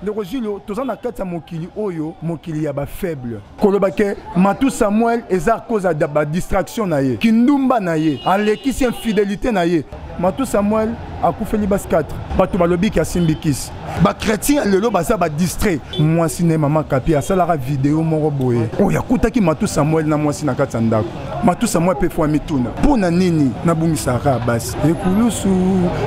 ndeko Julio toza na kati ya mokili oyo mokili ya ba faible koloba ke Matou Samuel eza cause de ba distraction na ye kindumba na ye alekisi infidélité na ye Matou Samuel akufeli bas 4 bato balobi ki asimbikisi ba chrétien lelo baza ba distrait mwasi ne mama kapi asalara video moko boye oyo akutaki Matou Samuel na mwasi na kati ya ndako Matou Samuel pe fwa mituna pona nini na bungisaka basi ekulusu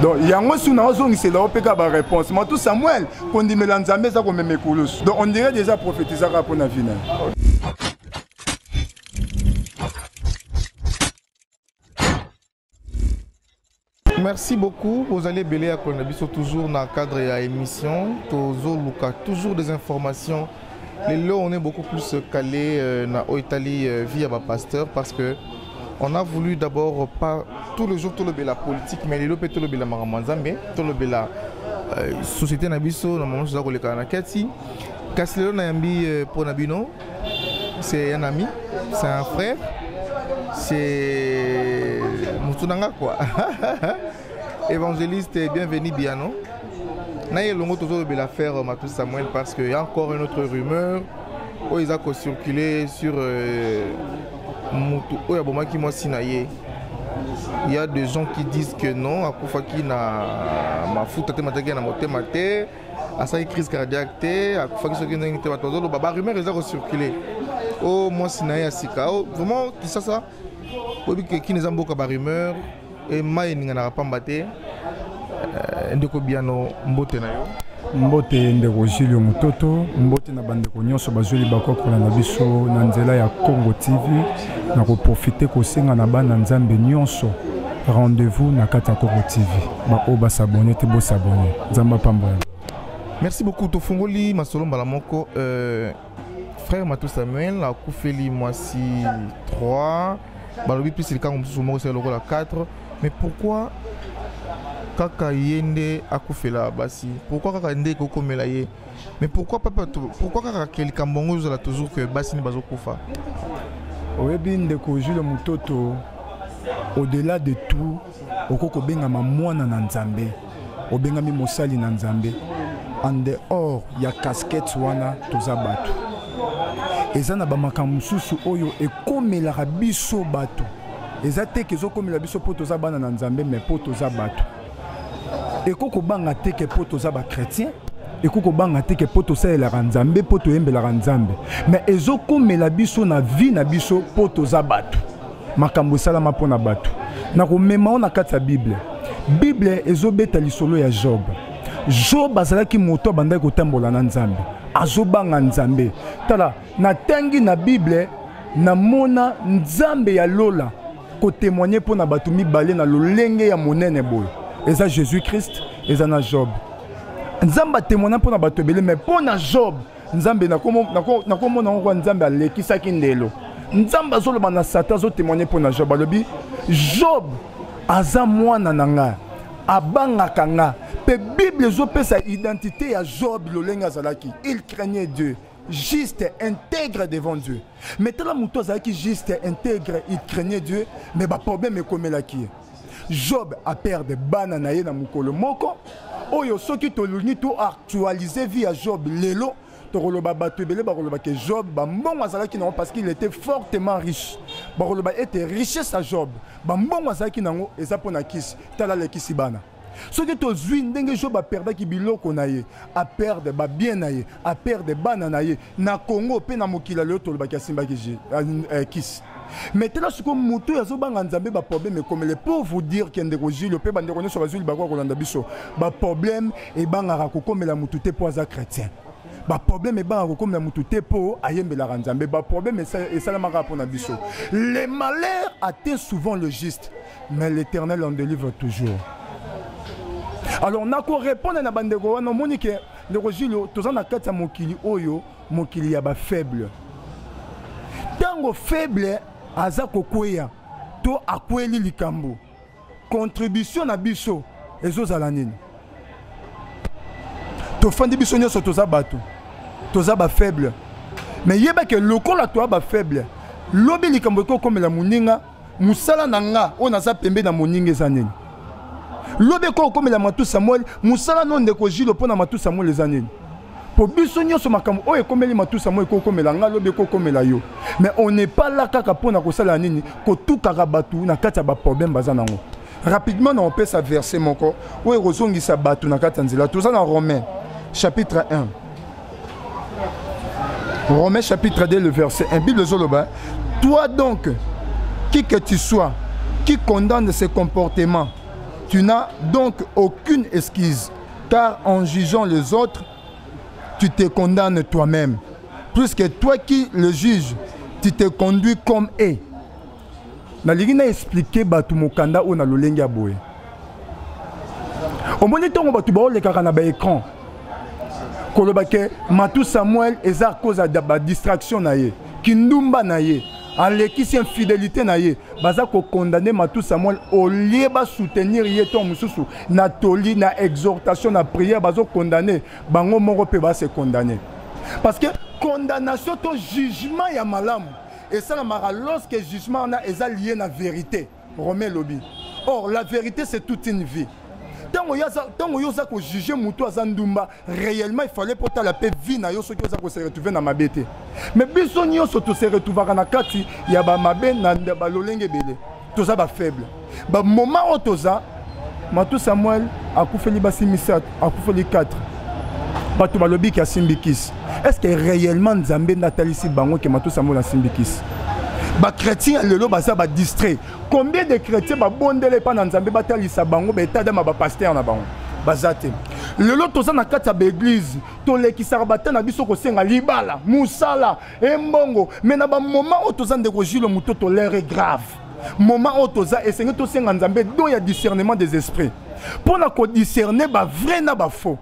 donc yango suna ozongisela opeka ba réponse Matou Samuel kondimela nzambe za komeme ekulusu donc on dirait déjà prophétisaka pona vina. Merci beaucoup. Vous allez belé à Konabiso toujours dans le cadre de l'émission. Toujours des informations. Les lots, on est beaucoup plus calé dans l'Italie via ma pasteur parce que on a voulu d'abord pas tout le jour tout le bela politique, mais les lots tout le bela maramanzambe, tout le bela société Nabiso, normalement je dois le faire na kati. Kaslelo Nayambi pour Nabino, c'est un ami, c'est un frère. C'est Moutounanga quoi. Évangéliste, bienvenue Biano. Naye longo toujours de l'affaire Matou Samuel parce qu'il y a encore une autre rumeur où ils ont circulé sur Moutou Oyaboma qui moi sinaye. Il y a des gens qui disent que non, Akoufaki na ma fout na moté maté, à ça crise cardiaque té, Akoufaki ce qui n'a été pas tout baba rumeur ils ont circulé. Oh moi sinaye asika. Vraiment qui ça qui nous a beaucoup de rumeurs et moi n'y en a pas mbatté ndeko biano mbote na yo mbote ndeko Julio Mutoto mbote na bandeko nyonso bazoli bakokola na biso na nzela ya Congo TV na ko profiter ko senga na bana nzambe nyonso rendez-vous na kati ya Congo TV ba oba s'abonner te bo s'abonner nzamba pamba. Merci beaucoup tofungoli masolo mbala moko frère Matou Samuel a koufeli mwasi 3 balobi plus le cas comme c'est le rôle à 4 mais pourquoi kaka yende akufela basi pourquoi kaka ndé ko komela ye mais pourquoi papa pourquoi kaka quelqu'un bongo za toujours que basi ni bazo kufa oyebi ndeko Julio Mutoto au-delà de tout okoko benga mwana na nzambe obenga mi mosali na nzambe en dehors ya casquette wana toza batu eza na bamakambo mosusu oyo ekomelaka biso bato eza te ke ezokomela biso mpo toza bana na nzambe mais mpo toza bato ekokobanga te ke mpo toza bachrétien ekokobanga te ke mpo tosalelaka nzambe mpo toyembelaka nzambe mais ezokomela biso na vie na biso mpo toza bato makambo esalama mpo na bato nakomema o na kati ya bible ezobeta lisolo ya job azalaki moto abandaki kotambola na nzambe azobanga nzambe tala natangi na bible namona nzambe ya lola kotémoigner mpo na bato mibale na lolenge ya monene boye eza Jésus Christ eza na Job nzambe atémoigner mpo na bato ebele mais mpo na Job nzambe nakomona ngo nzambe alekisaki ndelo nzambe azoloba na Satan azotémoigner mpo na Job alobi Job aza mwana na nga abangaka nga pe Bible ezopesa identité ya Job lolenge azalaki il craignait Dieu juste intègre devant Dieu mais tala muto azalaki juste intègre il craignait Dieu mais ba problème ekomelaki Job a perdu bana na ye na mukolo moko oyo soki tolungi to actualiser vie ya Job lelo tokoloba bato ebele bakoloba ke Job bambongo azalaki nango parce qu'il était fortement riche bakoloba ete richesse à Job bambongo azalaki nango eza mpona kisi tala lekisi bana soki tozwi ndenge Job aperdaki biloko na ye aperde babien na ye aperde bana na ye na Congo mpe na mokila lelo tolobaki asimbaki kisi mais tela siko moto azobanga nzambe ba problème comme pour vous dire que ndeko Julio pe bandeko nyonso bazuli bakwa kolanda biso ba problème e bangaka kokomela mutu te po aza chrétien ba problème e bangaka kokomela mutu te po ayembela nzambe ba problème et salamaka po na biso les malheurs atteignent souvent le juste mais l'Éternel en délivre toujours. Alors nako répondre na bandeko wana moni ke ndeko Julio toza na kati ya mokili oyo mokili ya ba faible tango faible aza kokweya to akweli likambo contribution na biso ezozala nini to fandi biso nyonso toza bato toza ba faible mais yeba ke lokola to ba faible lobi likambo ekokomela moninga musala na nga o naza pembe na moninga eza nini lobi ekokomela Matou Samuel musala no ndeko Julio pona Matou Samuel eza nini Pour biso nyonso makambo oyo ekomeli matusa mo ekokomela nga lobi ekokomela yo. Mais on n'est pas là kaka pona kosala nini ko tukaka batu na kati ya ba problème baza nango. Rapidement on peut sa verser moko oyo kozongisa batu na kati ya nzela. Tout ça dans Romains chapitre 1. Romains chapitre 2 le verset 1. Bible zoloba. Toi donc qui que tu sois qui condamne ses comportements, tu n'as donc aucune excuse car en jugeant les autres tu te condamnes toi-même. Puisque toi qui le juges, tu te conduis comme eux. Nalingi na expliquer batu mokanda o na lolenge ya boye. O moni tongo batu ba oleka na ba écran. Koloba ke Matu Samuel eza cause de ba distraction na ye. Kindumba na ye. Alekisi infidélité na ye. Baza ko condamner Matu Samuel au lieu ba soutenir ye ton mususu na toli na exhortation na prière bazo condamner bango moko pe ba se condamner. Parce que condamnation to jugement ya malamu et ça la lorsque jugement na eza lié na vérité. Romain lobi. Or la vérité c'est toute une vie. Tant yoza ko juger mutu azandumba réellement il fallait pour ta la paix vie na yo so ki oza ko se retrouver na mabete. Mais biso nyonso to se retrouver na kati ya ba mabe na ba lolenge belé. Toza ba faible. Ba moment o toza Matu Samuel akufeli basi misat akufeli 4. Batu balobi ki asimbikis. Est-ce que réellement Nzambe natalisi bango ke Matu Samuel asimbikis? Ba chrétien lelo baza ba distrait. Combien de chrétiens ba bondele pa na Nzambe batalisa bango ba état ma ba pasteur na bango. Bazate. Lelo toza na kati ya église, to lekisa ba na biso ko senga libala, musala, embongo, mais na ba moment o toza ndeko Jules muto to l'air grave. Moment o toza esenga to senga Nzambe do ya discernement des esprits. Pour na ko discerner ba vrai na ba faux.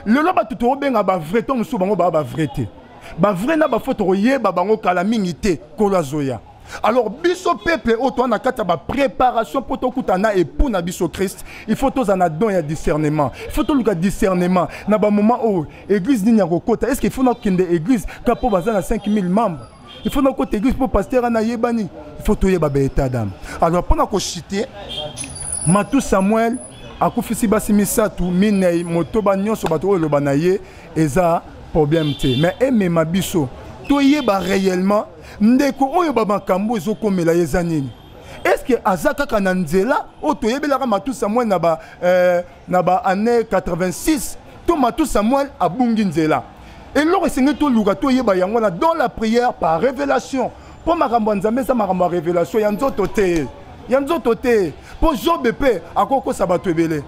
Lelo ba tuto benga ba vrai to musu bango ba vérité. Ba vrai na ba faux to yeba bango kala mingité ko la zoya. Alors, biso peuple, autant na kata ba préparation pour to kutana et pour na biso Christ, il faut tous en a don ya discernement. Il faut tout le discernement. Na ba moment où église ni nyako kota, est-ce qu'il faut na kende église kapo bazana 5000 membres? Il faut na côté église pour pasteur na yebani. Il faut to yeba ba état d'âme. Alors pour na ko chiter Matu Samuel akufisi basi misatu minei motoba nyonso bato o loba na ye eza problème te. Mais aimé ma biso to yeba réellement ndeko oyo ba makambo ezokomela yeza nini? Est-ce que azaka kana nzela o to yebelaka Matu Samuel na ba année 86 to Matu Samuel abungi nzela et lors esengi to luka to yeba yango na dans la prière par révélation pour makambo nzambe sa makambo révélation ya nzoto te pour Job pe akoko sabato ebele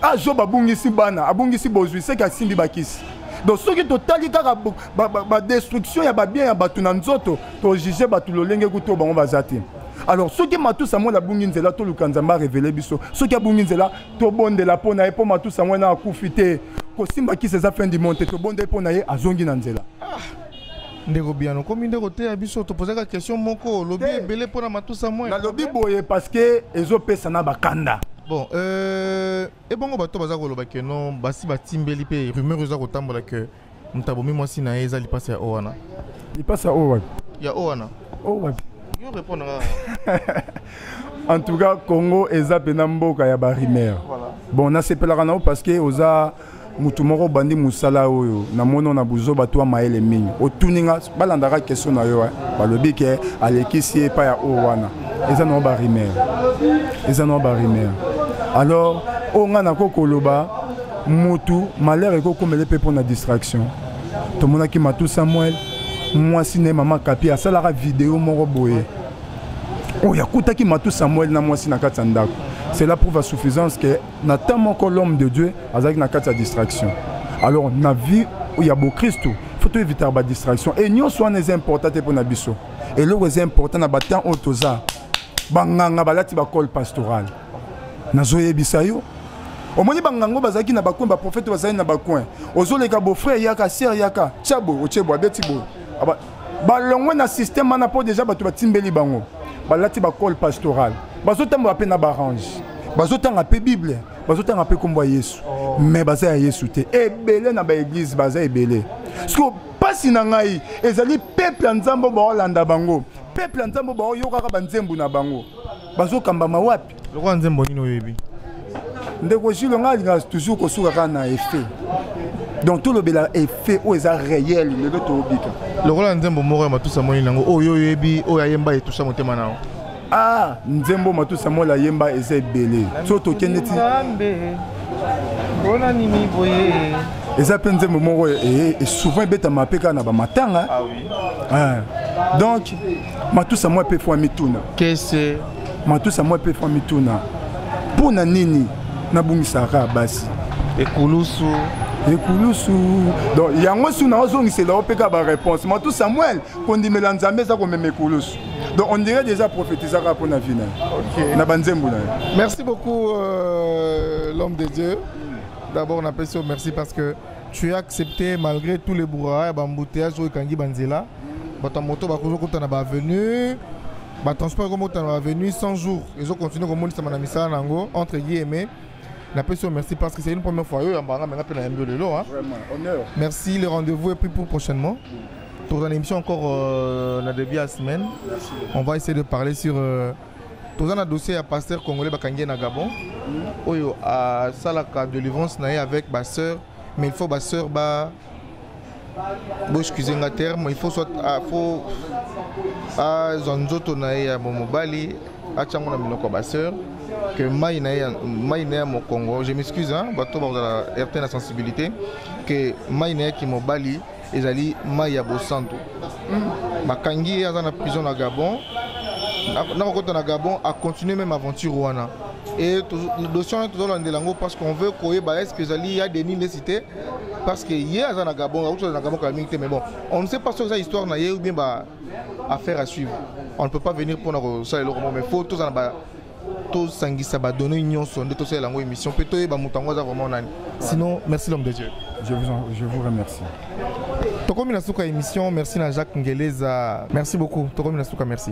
a Job abungisi bana abungisi bozwi c'est ka simbi bakisi. Donc ceux qui totali kaka ba destruction ya ba bien ya batu na nzoto to juger batu lolenge kuto bango bazati. Alors ceux qui Matu Samuel la bungi nzela to lukanzamba révéler biso ceux qui a bungi nzela to bondela pona e po Matu Samuel na akufite ko simba ki ses affaires du monte to bondela pona ye azongi na nzela. Ndeko biano komi ndeko te biso to poser la question moko lobi ebele pona Matu Samuel. Na lobi boye parce que ezo pesa na bakanda. Bon, et bon, bato baza koloba ke non, basi batimbeli pe rumeur eza kotambola ke mtabomi mwasi na eza li passe ya Owana. Li passe à Owana. Ya Owana. Owana. Yo répondre. En tout cas, Congo eza pena mboka ya ba rumeur. Voilà. Bon, na sepelaka na parce que oza mutu moko bandi musala oyo na mono na buzo bato maele mingi. Otuninga balandaka question na yo balobi ke alekisi pa ya Owana. Eza no ba rumeur. Eza no ba rumeur. Alors, on a koloba mutu malheur eko komele pe pour na distraction. To mona ki Matu Samuel moi sine mama kapi asala ka vidéo moko boye. Oh yakuta ki Matu Samuel na moi sina katandako. C'est la preuve à suffisance que notamment que l'homme de Dieu azaki na kata distraction. Alors na vie où il y a beau Christ, faut éviter la distraction et nous soit les importants pour na biso. Et le est important na batan otoza. Banganga balati ba col pastoral. Nazoye bisayo omoni bangango bazaki na bakoin ba prophète bazali na bakoin ozoleka beau frère yaka sœur yaka chabo ochebo abeti bo balongwe na système na po déjà batu batimbeli bango balati ba col pastoral bazotamba pe na barange bazotanga pe bible bazotanga pe kombo Yesu mais baza ya Yesu te ebele na ba église baza ebele parce pasi na ngai ezali peuple nzambo ba olanda bango peuple nzambo ba yokaka banzembu na bango bazokamba mawapi lokwa nzembo nino yebi ndeko Jules nga toujours kosuka kana effet Donc tout le bela est fait où est réel le to bika. Le rôle Nzembo Moro Matusa Moi nango oyo yebi oyo ayemba etusha motema nao. Ah, Nzembo Matusa Moi la yemba eza belé. So to keneti. Bona nini boye. Eza pe Nzembo Moro et souvent beta mapeka na ba matanga. Ah oui. Ah. Donc Matusa Moi pe fois mituna. Qu'est-ce Matusa Moi pe fois mituna. Pona nini na bungisaka basi. Ekulusu. Ekulusu. Donc yango suna ozongisela opeka ba réponse. Matu Samuel kondimela nzambe za ko meme ekulusu. Donc on dirait déjà prophétiser pour la finale. OK. Na banzembu na. Merci beaucoup l'homme de Dieu. D'abord on appelle ça merci parce que tu as accepté malgré tous les brouhaha et bambouteillages au Kangi Banzela. Bata moto ba kozo kota na ba avenue. Ba transport comme kota na avenue 100 jours. Ils ont continué comme ça na misala nango entre guillemets. Merci parce que c'est une première fois. Vraiment, honneur. Merci, le rendez-vous est pris pour prochainement. Pour une émission encore la début de la semaine. Merci. On va essayer de parler sur tout un dossier à pasteur congolais Bakangé na Gabon. Oyo à Salaka de délivrance avec ma sœur, mais il faut ma sœur ba excusez un terme, il faut soit faut à Zonzoto na Momobali à Tchangona Minoko ma sœur. Que Maïna mon Congo, je m'excuse, hein, bateau dans la RT la sensibilité, que Maïna qui m'a bali, et Zali Maïa Bosanto. Makangi est dans la prison à Gabon, dans Gabon a continué même aventure Rwanda. Et le dossier est toujours dans les langues parce qu'on veut croire est-ce que Zali y a des nécessités parce que hier dans Gabon, mais bon, on ne sait pas sur cette histoire ou bien affaire à suivre. On ne peut pas venir pour nous ça le roman, mais faut tous en bas. Tout sangisa ba donner union son de tout ça la émission peut-être ba mutango za vraiment nani. Sinon merci l'homme de Dieu. Je vous remercie. Tokomi na suka émission, merci na Jacques Ngeleza. Merci beaucoup. Tokomi na suka merci.